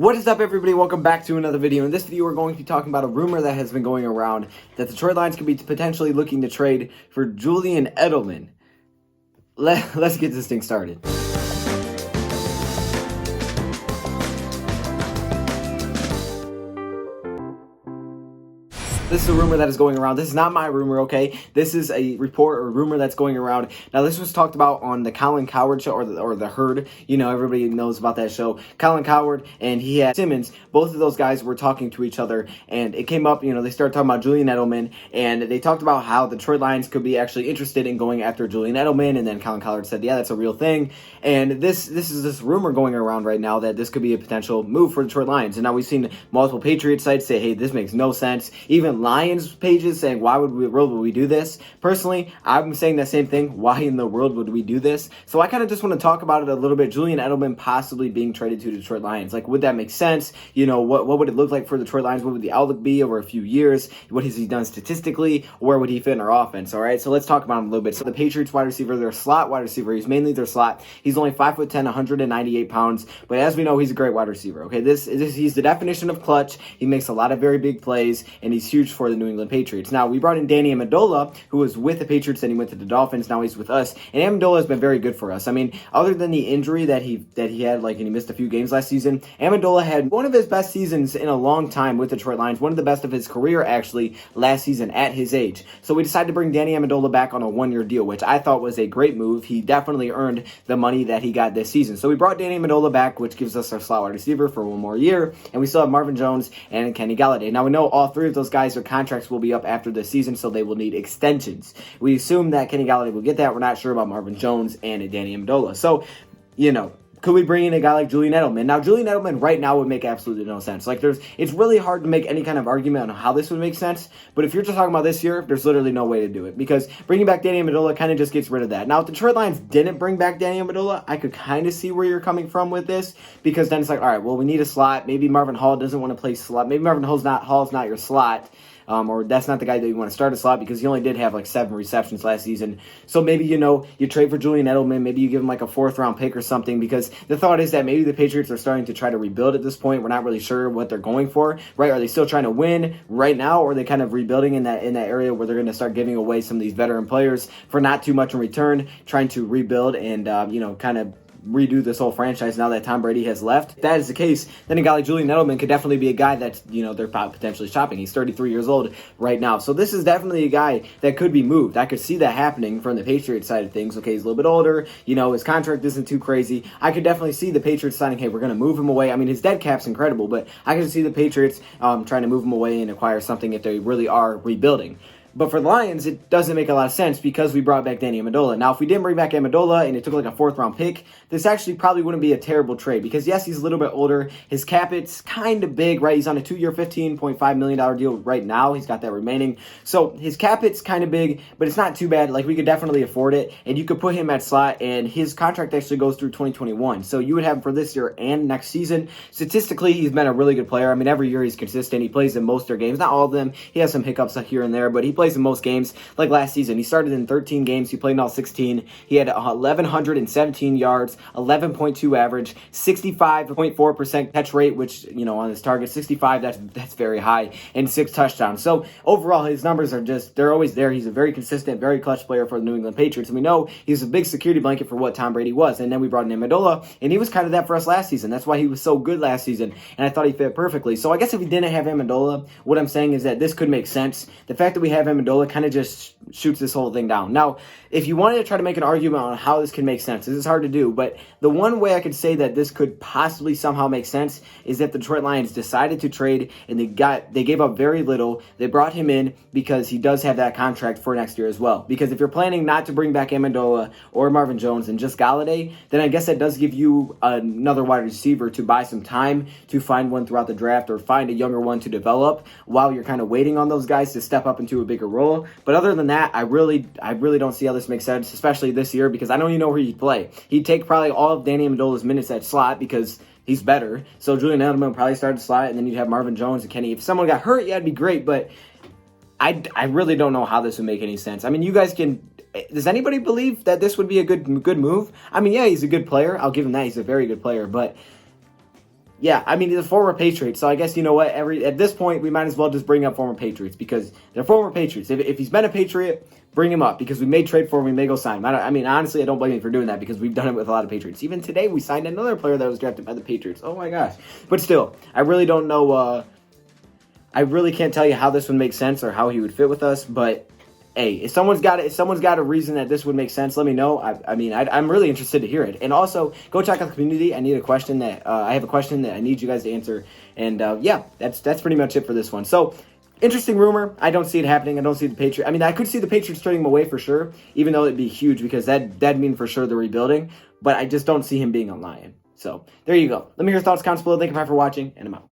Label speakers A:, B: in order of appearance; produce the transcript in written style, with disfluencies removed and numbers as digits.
A: What is up, everybody? Welcome back to another video. In this video, we're going to be talking about a rumor that has been going around that the Detroit Lions could be potentially looking to trade for Julian Edelman. Let's get this thing started. This is a rumor that is going around. This is not my rumor, okay? This is a report or rumor that's going around. Now, this was talked about on the Colin Cowherd show or the Herd. You know, everybody knows about that show. Colin Cowherd and he had Simmons. Both of those guys were talking to each other, and it came up, you know, they started talking about Julian Edelman, and they talked about how the Detroit Lions could be actually interested in going after Julian Edelman, and then Colin Cowherd said, yeah, that's a real thing. And this is this rumor going around right now that this could be a potential move for the Detroit Lions. And now we've seen multiple Patriot sites say, hey, this makes no sense. Even Lions pages saying, why would we do this? Personally, I'm saying that same thing. Why in the world would we do this? So I kind of just want to talk about it a little bit. Julian Edelman possibly being traded to the Detroit Lions. Like, would that make sense? You know, what would it look like for the Detroit Lions? What would the outlook be over a few years? What has he done statistically? Where would he fit in our offense? All right, so let's talk about him a little bit. So the Patriots wide receiver, they're a slot wide receiver. He's mainly their slot. He's only 5'10", 198 pounds. But as we know, he's a great wide receiver. Okay, he's the definition of clutch. He makes a lot of very big plays, and he's huge for the New England Patriots. Now, we brought in Danny Amendola, who was with the Patriots, then he went to the Dolphins. Now he's with us, and Amendola has been very good for us. I mean, other than the injury that he had, like, and he missed a few games last season, Amendola had one of his best seasons in a long time with the Detroit Lions, one of the best of his career, actually, last season at his age. So we decided to bring Danny Amendola back on a one-year deal, which I thought was a great move. He definitely earned the money that he got this season. So we brought Danny Amendola back, which gives us our slot wide receiver for one more year, and we still have Marvin Jones and Kenny Golladay. Now, we know all three of those guys, their contracts will be up after this season, so they will need extensions. We assume that Kenny Golladay will get that. We're not sure about Marvin Jones and Danny Amendola. So, you know, could we bring in a guy like Julian Edelman? Now, Julian Edelman right now would make absolutely no sense. Like, it's really hard to make any kind of argument on how this would make sense. But if you're just talking about this year, there's literally no way to do it, because bringing back Danny Amendola kind of just gets rid of that. Now, if the Detroit Lions didn't bring back Danny Amendola, I could kind of see where you're coming from with this, because then it's like, all right, well, we need a slot. Maybe Marvin Hall doesn't want to play slot. Maybe Marvin Hall's not your slot. Or that's not the guy that you want to start a slot, because he only did have like 7 receptions last season. So maybe, you know, you trade for Julian Edelman. Maybe you give him like a 4th-round pick or something, because the thought is that maybe the Patriots are starting to try to rebuild at this point. We're not really sure what they're going for, right? Are they still trying to win right now, or are they kind of rebuilding in that area where they're going to start giving away some of these veteran players for not too much in return, trying to rebuild and, you know, kind of redo this whole franchise now that Tom Brady has left? If that is the case, then a guy like Julian Edelman could definitely be a guy that's, you know, they're potentially shopping. He's 33 years old right now. So this is definitely a guy that could be moved. I could see that happening from the Patriots side of things. Okay, he's a little bit older. You know, his contract isn't too crazy. I could definitely see the Patriots signing, hey, we're going to move him away. I mean, his dead cap's incredible, but I could see the Patriots trying to move him away and acquire something if they really are rebuilding. But for the Lions, it doesn't make a lot of sense because we brought back Danny Amendola. Now, if we didn't bring back Amendola and it took like a 4th-round pick, this actually probably wouldn't be a terrible trade, because, yes, he's a little bit older. His cap, it's kind of big, right? He's on a 2-year, $15.5 million deal right now. He's got that remaining. So his cap, it's kind of big, but it's not too bad. Like, we could definitely afford it, and you could put him at slot, and his contract actually goes through 2021. So you would have him for this year and next season. Statistically, he's been a really good player. I mean, every year he's consistent. He plays in most of their games. Not all of them. He has some hiccups here and there, but he plays in most games. Like last season, he started in 13 games. He played in all 16. He had 1,117 yards, 11.2 average, 65.4% catch rate, which, you know, on his target, 65, that's very high, and 6 touchdowns. So overall, his numbers are just, they're always there. He's a very consistent, very clutch player for the New England Patriots, and we know he's a big security blanket for what Tom Brady was. And then we brought in Amendola, and he was kind of that for us last season. That's why he was so good last season, and I thought he fit perfectly. So I guess if we didn't have Amendola, what I'm saying is that this could make sense. The fact that we have Amendola kind of just shoots this whole thing down. Now, if you wanted to try to make an argument on how this can make sense, this is hard to do, but the one way I could say that this could possibly somehow make sense is that the Detroit Lions decided to trade, and they gave up very little. They brought him in because he does have that contract for next year as well. Because if you're planning not to bring back Amendola or Marvin Jones and just Golladay, then I guess that does give you another wide receiver to buy some time to find one throughout the draft, or find a younger one to develop while you're kind of waiting on those guys to step up into a bigger role. But other than that, I really don't see how this makes sense, especially this year, because I don't even know where he'd play. He'd take probably all of Danny Amendola's minutes at slot because he's better. So Julian Edelman would probably start at slot, and then you'd have Marvin Jones and Kenny. If someone got hurt, yeah, it'd be great, but I really don't know how this would make any sense. I mean, you guys can... Does anybody believe that this would be a good move? I mean, yeah, he's a good player. I'll give him that. He's a very good player, but yeah, I mean, he's a former Patriot, so I guess, you know what, at this point, we might as well just bring up former Patriots, because they're former Patriots. If he's been a Patriot, bring him up, because we may trade for him, we may go sign him. I mean, honestly, I don't blame you for doing that, because we've done it with a lot of Patriots. Even today, we signed another player that was drafted by the Patriots. Oh my gosh. But still, I really don't know, I really can't tell you how this would make sense or how he would fit with us, but hey, if someone's got a reason that this would make sense, let me know. I'm really interested to hear it. And also, go check out the community. I have a question that I need you guys to answer. And yeah, that's pretty much it for this one. So, interesting rumor. I don't see it happening. I don't see the Patriots. I mean, I could see the Patriots trading him away for sure, even though it'd be huge, because that'd mean for sure they're rebuilding. But I just don't see him being a Lion. So there you go. Let me hear your thoughts, comments below. Thank you for watching, and I'm out.